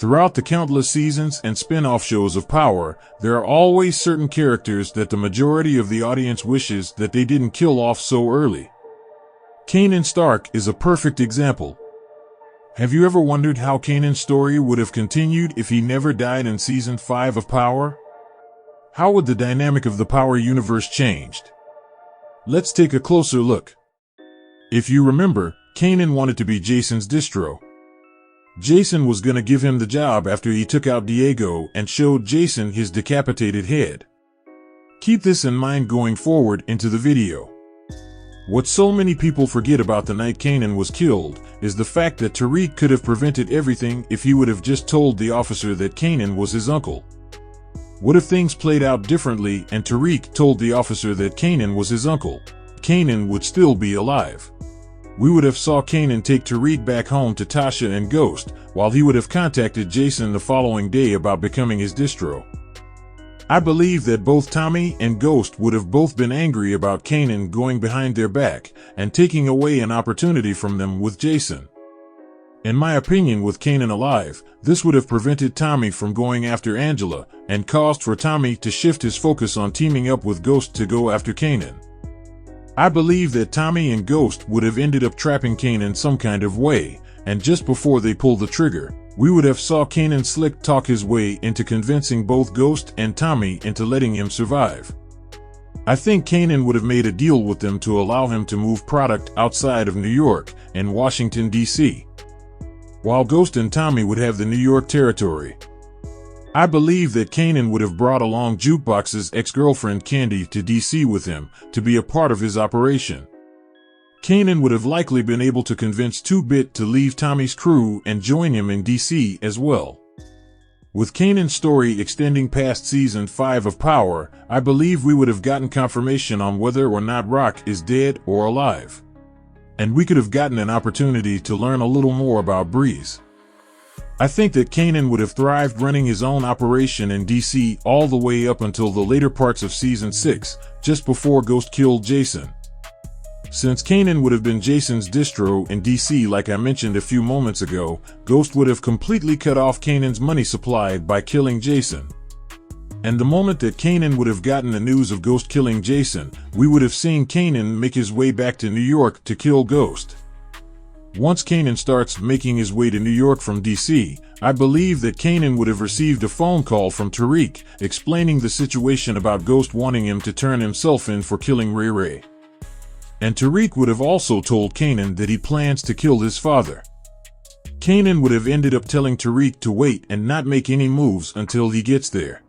Throughout the countless seasons and spin-off shows of Power, there are always certain characters that the majority of the audience wishes that they didn't kill off so early. Kanan Stark is a perfect example. Have you ever wondered how Kanan's story would have continued if he never died in Season 5 of Power? How would the dynamic of the Power universe changed? Let's take a closer look. If you remember, Kanan wanted to be Jason's distro. Jason was gonna give him the job after he took out Diego and showed Jason his decapitated head. Keep this in mind going forward into the video. What so many people forget about the night Kanan was killed is the fact that Tariq could have prevented everything if he would have just told the officer that Kanan was his uncle. What if things played out differently and Tariq told the officer that Kanan was his uncle? Kanan would still be alive. We would have saw Kanan take Tariq back home to Tasha and Ghost, while he would have contacted Jason the following day about becoming his distro. I believe that both Tommy and Ghost would have both been angry about Kanan going behind their back and taking away an opportunity from them with Jason. In my opinion, with Kanan alive, this would have prevented Tommy from going after Angela and caused for Tommy to shift his focus on teaming up with Ghost to go after Kanan. I believe that Tommy and Ghost would have ended up trapping Kanan some kind of way, and just before they pulled the trigger, we would have saw Kanan slick talk his way into convincing both Ghost and Tommy into letting him survive. I think Kanan would have made a deal with them to allow him to move product outside of New York and Washington, D.C., while Ghost and Tommy would have the New York territory. I believe that Kanan would have brought along Jukebox's ex-girlfriend Candy to D.C. with him to be a part of his operation. Kanan would have likely been able to convince 2-Bit to leave Tommy's crew and join him in D.C. as well. With Kanan's story extending past Season 5 of Power, I believe we would have gotten confirmation on whether or not Rock is dead or alive. And we could have gotten an opportunity to learn a little more about Breeze. I think that Kanan would have thrived running his own operation in DC all the way up until the later parts of Season 6, just before Ghost killed Jason. Since Kanan would have been Jason's distro in DC like I mentioned a few moments ago, Ghost would have completely cut off Kanan's money supply by killing Jason. And the moment that Kanan would have gotten the news of Ghost killing Jason, we would have seen Kanan make his way back to New York to kill Ghost. Once Kanan starts making his way to New York from DC, I believe that Kanan would have received a phone call from Tariq explaining the situation about Ghost wanting him to turn himself in for killing Ray Ray. And Tariq would have also told Kanan that he plans to kill his father. Kanan would have ended up telling Tariq to wait and not make any moves until he gets there.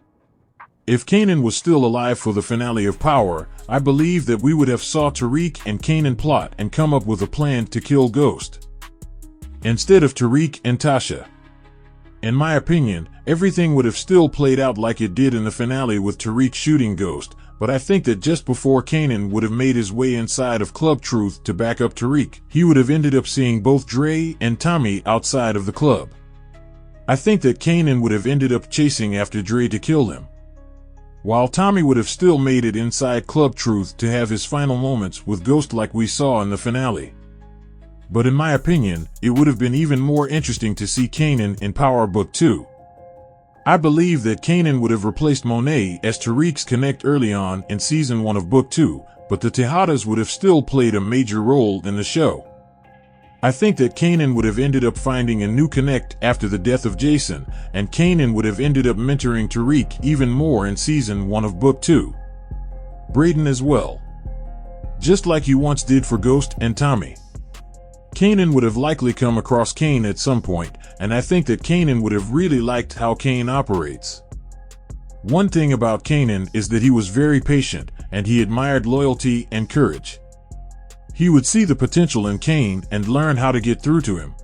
If Kanan was still alive for the finale of Power, I believe that we would have saw Tariq and Kanan plot and come up with a plan to kill Ghost, instead of Tariq and Tasha. In my opinion, everything would have still played out like it did in the finale with Tariq shooting Ghost, but I think that just before Kanan would have made his way inside of Club Truth to back up Tariq, he would have ended up seeing both Dre and Tommy outside of the club. I think that Kanan would have ended up chasing after Dre to kill him, while Tommy would have still made it inside Club Truth to have his final moments with Ghost like we saw in the finale. But in my opinion, it would have been even more interesting to see Kanan in Power Book 2. I believe that Kanan would have replaced Monet as Tariq's connect early on in Season 1 of Book 2, but the Tejadas would have still played a major role in the show. I think that Kanan would have ended up finding a new connect after the death of Jason, and Kanan would have ended up mentoring Tariq even more in Season 1 of Book 2. Brayden as well, just like he once did for Ghost and Tommy. Kanan would have likely come across Kane at some point, and I think that Kanan would have really liked how Kane operates. One thing about Kanan is that he was very patient, and he admired loyalty and courage. He would see the potential in Kane and learn how to get through to him.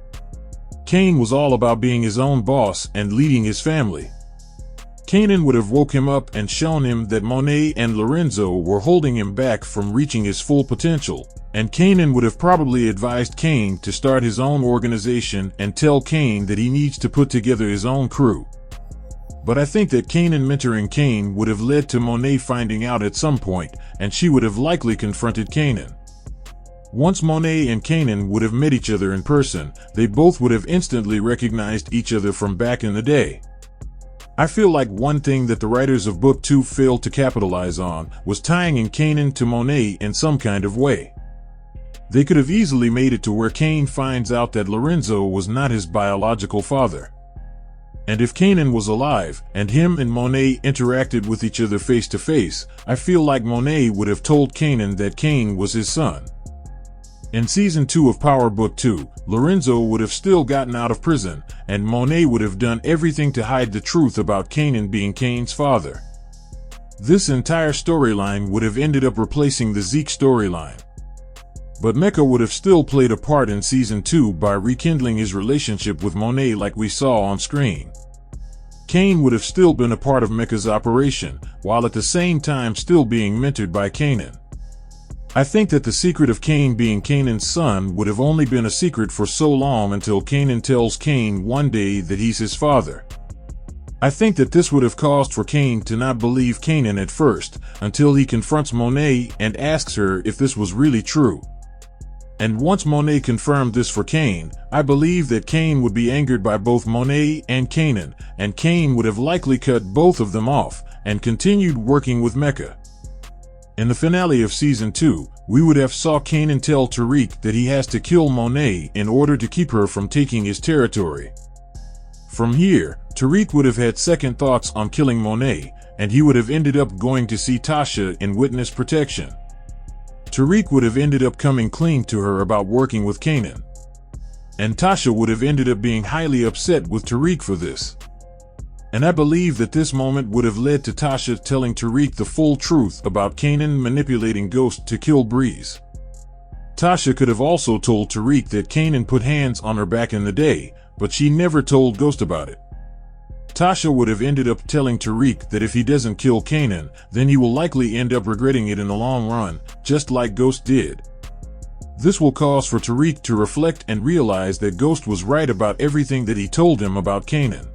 Kane was all about being his own boss and leading his family. Kanan would have woke him up and shown him that Monet and Lorenzo were holding him back from reaching his full potential, and Kanan would have probably advised Kane to start his own organization and tell Kane that he needs to put together his own crew. But I think that Kanan mentoring Kane would have led to Monet finding out at some point, and she would have likely confronted Kanan. Once Monet and Kanan would have met each other in person, they both would have instantly recognized each other from back in the day. I feel like one thing that the writers of Book 2 failed to capitalize on was tying in Kanan to Monet in some kind of way. They could have easily made it to where Kanan finds out that Lorenzo was not his biological father. And if Kanan was alive, and him and Monet interacted with each other face to face, I feel like Monet would have told Kanan that Kanan was his son. In Season 2 of Power Book 2, Lorenzo would have still gotten out of prison, and Monet would have done everything to hide the truth about Kanan being Kanan's father. This entire storyline would have ended up replacing the Zeke storyline. But Mecha would have still played a part in Season 2 by rekindling his relationship with Monet like we saw on screen. Kanan would have still been a part of Mecha's operation, while at the same time still being mentored by Kanan. I think that the secret of Kanan being Kanan's son would have only been a secret for so long until Kanan tells Kanan one day that he's his father. I think that this would have caused for Kanan to not believe Kanan at first, until he confronts Monet and asks her if this was really true. And once Monet confirmed this for Kanan, I believe that Kanan would be angered by both Monet and Kanan would have likely cut both of them off, and continued working with Mecha. In the finale of Season 2, we would have saw Kanan tell Tariq that he has to kill Monet in order to keep her from taking his territory. From here, Tariq would have had second thoughts on killing Monet, and he would have ended up going to see Tasha in witness protection. Tariq would have ended up coming clean to her about working with Kanan. And Tasha would have ended up being highly upset with Tariq for this. And I believe that this moment would have led to Tasha telling Tariq the full truth about Kanan manipulating Ghost to kill Breeze. Tasha could have also told Tariq that Kanan put hands on her back in the day, but she never told Ghost about it. Tasha would have ended up telling Tariq that if he doesn't kill Kanan, then he will likely end up regretting it in the long run, just like Ghost did. This will cause for Tariq to reflect and realize that Ghost was right about everything that he told him about Kanan.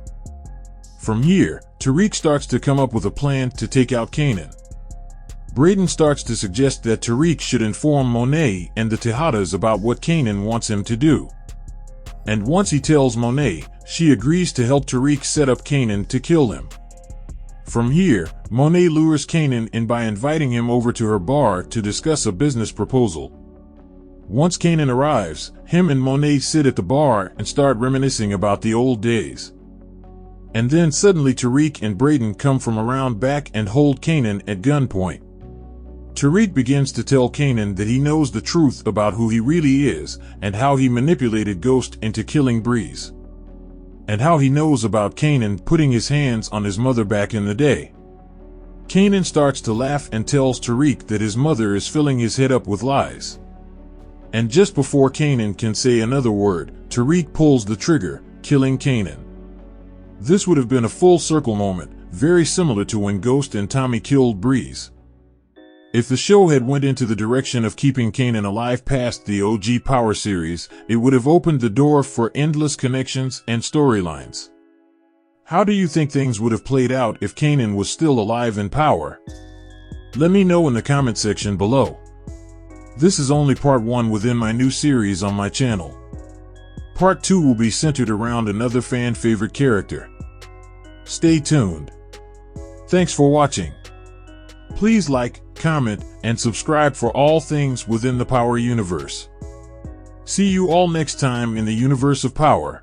From here, Tariq starts to come up with a plan to take out Kanan. Brayden starts to suggest that Tariq should inform Monet and the Tejadas about what Kanan wants him to do. And once he tells Monet, she agrees to help Tariq set up Kanan to kill him. From here, Monet lures Kanan in by inviting him over to her bar to discuss a business proposal. Once Kanan arrives, him and Monet sit at the bar and start reminiscing about the old days. And then suddenly Tariq and Brayden come from around back and hold Kanan at gunpoint. Tariq begins to tell Kanan that he knows the truth about who he really is, and how he manipulated Ghost into killing Breeze. And how he knows about Kanan putting his hands on his mother back in the day. Kanan starts to laugh and tells Tariq that his mother is filling his head up with lies. And just before Kanan can say another word, Tariq pulls the trigger, killing Kanan. This would have been a full circle moment, very similar to when Ghost and Tommy killed Breeze. If the show had went into the direction of keeping Kanan alive past the OG Power series, it would have opened the door for endless connections and storylines. How do you think things would have played out if Kanan was still alive in Power? Let me know in the comment section below. This is only part 1 within my new series on my channel. Part 2 will be centered around another fan favorite character. Stay tuned. Thanks for watching. Please like, comment, and subscribe for all things within the Power universe. See you all next time in the universe of Power.